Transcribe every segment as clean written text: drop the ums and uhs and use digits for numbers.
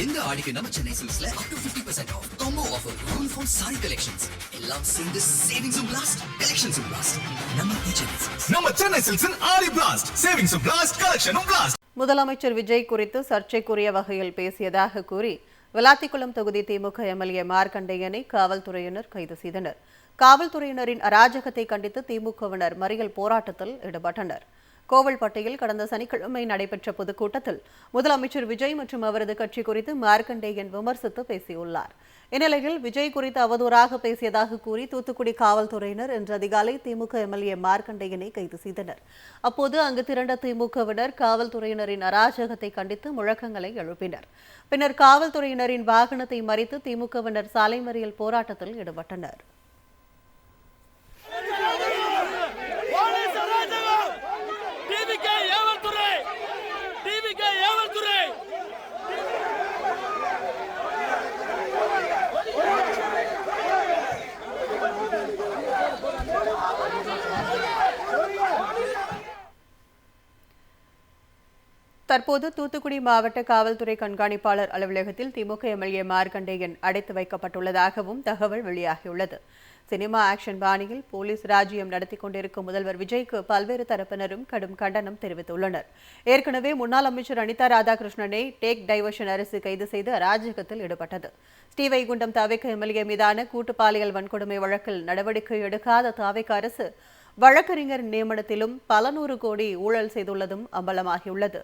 இந்த ஆடிக்கு நம்ம Chennai சில்க்ஸ்ல up to 50% off combo offer uniform saree collections எல்லாம் சேர்ந்து savings blast collections blast நம்ம சென்னை சில்க்ஸ் ஆடி blast savings blast collection blast. முதலமைச்சர் விஜய் குறித்து சர்ச்சைக்குரிய வகையில் பேசியதாக கூறி விளாத்திக்குளம் தொகுதி திமுக எம்எல்ஏ மார்க்கண்டேயனை காவல்துறையினர் கைது செய்தனர். காவல்துறையினரின் அராஜகத்தை கண்டித்து திமுகவினர் மறியல் போராட்டத்தில் ஈடுபட்டனர். கோவில்பட்டியில் கடந்த சனிக்கிழமை நடைபெற்ற பொதுக்கூட்டத்தில் முதலமைச்சர் விஜய் மற்றும் அவரது கட்சி குறித்து மார்க்கண்டேயன் விமர்சித்து பேசியுள்ளார். இந்நிலையில் விஜய் குறித்து அவதூறாக பேசியதாக கூறி தூத்துக்குடி காவல்துறையினர் இன்று அதிகாலை திமுக எம்எல்ஏ மார்க்கண்டேயனை கைது செய்தனர். அப்போது அங்கு திரண்ட திமுகவினர் காவல்துறையினரின் அராஜகத்தை கண்டித்து முழக்கங்களை எழுப்பினர். பின்னர் காவல்துறையினரின் வாகனத்தை மறித்து திமுகவினர் சாலை மறியல் போராட்டத்தில் ஈடுபட்டனர். தற்போது தூத்துக்குடி மாவட்ட காவல்துறை கண்காணிப்பாளர் அலுவலகத்தில் திமுக எம்எல்ஏ மார்க்கண்டேயன் அடைத்து வைக்கப்பட்டுள்ளதாகவும் தகவல் வெளியாகியுள்ளது. சினிமா ஆக்ஷன் பாணியில் போலீஸ் ராஜ்யம் நடத்தி கொண்டிருக்கும் முதல்வர் விஜய்க்கு பல்வேறு தரப்பினரும் கடும் கண்டனம் தெரிவித்துள்ளனர். ஏற்கனவே முன்னாள் அமைச்சர் அனிதா ராதாகிருஷ்ணனை டேக் டைவர்ஷன் அரசு கைது செய்து அராஜகத்தில் ஈடுபட்டது. ஸ்ரீவைகுண்டம் தவிக எம்எல்ஏ மீதான கூட்டு பாலியல் வன்கொடுமை வழக்கில் நடவடிக்கை எடுக்காத தவிக அரசு வழக்கறிஞர் நியமனத்திலும் பல 100 கோடி ஊழல் செய்துள்ளதும் அம்பலமாகியுள்ளது.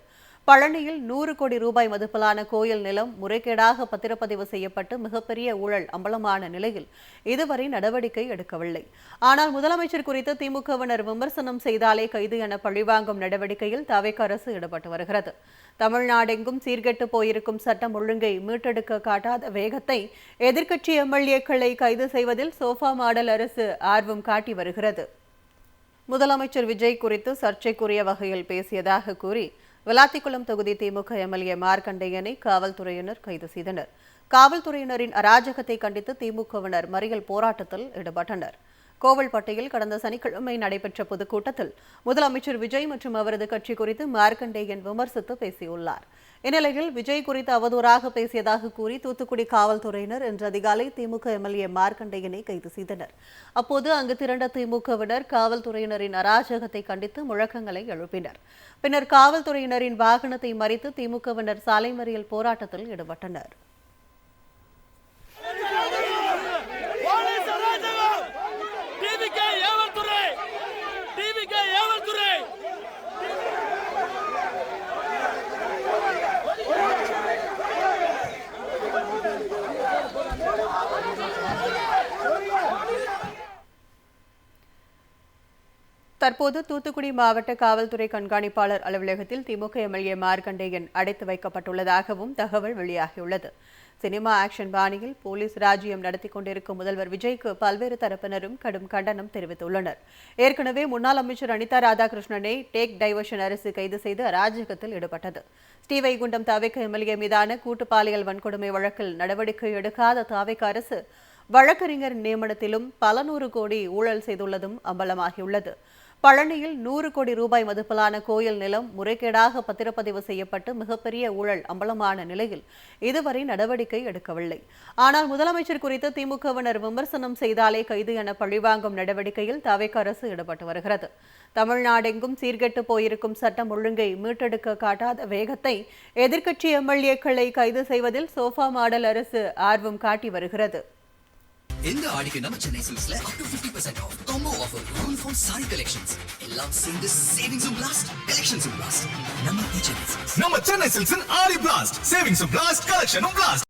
பழனியில் 100 கோடி ரூபாய் மதிப்பிலான கோயில் நிலம் முறைகேடாக பத்திரப்பதிவு செய்யப்பட்டு மிகப்பெரிய ஊழல் அம்பலமான நிலையில் இதுவரை நடவடிக்கை எடுக்கவில்லை. ஆனால் முதலமைச்சர் குறித்து திமுகவினர் விமர்சனம் செய்தாலே கைது என பழிவாங்கும் நடவடிக்கையில் தவிக அரசு ஈடுபட்டு வருகிறது. தமிழ்நாடெங்கும் சீர்கெட்டு போயிருக்கும் சட்டம் ஒழுங்கை மீட்டெடுக்க காட்டாத வேகத்தை எதிர்க்கட்சி எம்எல்ஏக்களை கைது செய்வதில் சோஃபா மாடல் அரசு ஆர்வம் காட்டி வருகிறது. முதலமைச்சர் விஜய் குறித்து சர்ச்சைக்குரிய வகையில் பேசியதாக கூறி விளாத்திக்குளம் தொகுதி திமுக எம்எல்ஏ மார்க்கண்டேயனை காவல்துறையினர் கைது செய்தனர். காவல்துறையினரின் அராஜகத்தை கண்டித்து திமுகவினர் மறியல் போராட்டத்தில் ஈடுபட்டனர். கோவில்பட்டியில் கடந்த சனிக்கிழமை நடைபெற்ற பொதுக்கூட்டத்தில் முதலமைச்சர் விஜய் மற்றும் அவரது கட்சி குறித்து மார்க்கண்டேயன் விமர்சித்து பேசியுள்ளார். இந்நிலையில் விஜய் குறித்து அவதூறாக பேசியதாக கூறி தூத்துக்குடி காவல்துறையினர் இன்று அதிகாலை திமுக எம்எல்ஏ மார்க்கண்டேயனை கைது செய்தனர். அப்போது அங்கு திரண்ட திமுகவினர் காவல்துறையினரின் அராஜகத்தை கண்டித்து முழக்கங்களை எழுப்பினர். பின்னர் காவல்துறையினரின் வாகனத்தை மறித்து திமுகவினர் சாலை மறியல் போராட்டத்தில் ஈடுபட்டனர். தற்போது தூத்துக்குடி மாவட்ட காவல்துறை கண்காணிப்பாளர் அலுவலகத்தில் திமுக எம்எல்ஏ மார்க்கண்டேயன் அடைத்து வைக்கப்பட்டுள்ளதாகவும் தகவல் வெளியாகியுள்ளது. சினிமா ஆக்ஷன் பாணியில் போலீஸ் ராஜ்யம் நடத்தி கொண்டிருக்கும் முதல்வர் விஜய்க்கு பல்வேறு தரப்பினரும் கடும் கண்டனம் தெரிவித்துள்ளனர். ஏற்கனவே முன்னாள் அமைச்சர் அனிதா ராதாகிருஷ்ணனை டேக் டைவர்ஷன் அரசு கைது செய்து அராஜகத்தில் ஈடுபட்டது. ஸ்ரீவைகுண்டம் தவிக எம்எல்ஏ மீதான கூட்டு பாலியல் வன்கொடுமை வழக்கில் நடவடிக்கை எடுக்காத தவிக அரசு வழக்கறிஞர் நியமனத்திலும் பல 100 கோடி ஊழல் செய்துள்ளதும் அம்பலமாகியுள்ளது. பழனியில் 100 கோடி ரூபாய் மதிப்பிலான கோயில் நிலம் முறைகேடாக பத்திரப்பதிவு செய்யப்பட்டு மிகப்பெரிய ஊழல் அம்பலமான நிலையில் இதுவரை நடவடிக்கை எடுக்கவில்லை. ஆனால் முதலமைச்சர் குறித்து திமுகவினர் விமர்சனம் செய்தாலே கைது என பழிவாங்கும் நடவடிக்கையில் தவிக அரசு ஈடுபட்டு வருகிறது. தமிழ்நாடெங்கும் சீர்கெட்டு போயிருக்கும் சட்டம் ஒழுங்கை மீட்டெடுக்க காட்டாத வேகத்தை எதிர்க்கட்சி எம்எல்ஏக்களை கைது செய்வதில் சோஃபா மாடல் அரசு ஆர்வம் காட்டி வருகிறது. இந்த ஆடிக்கு நம்ம Chennai சில்க்ஸ்ல up to 50% off combo offer uniform saree collections எல்லாம் சேர்ந்து savings blast collections blast நம்ம சென்னை சில்க்ஸ் ஆடி blast savings blast collection blast.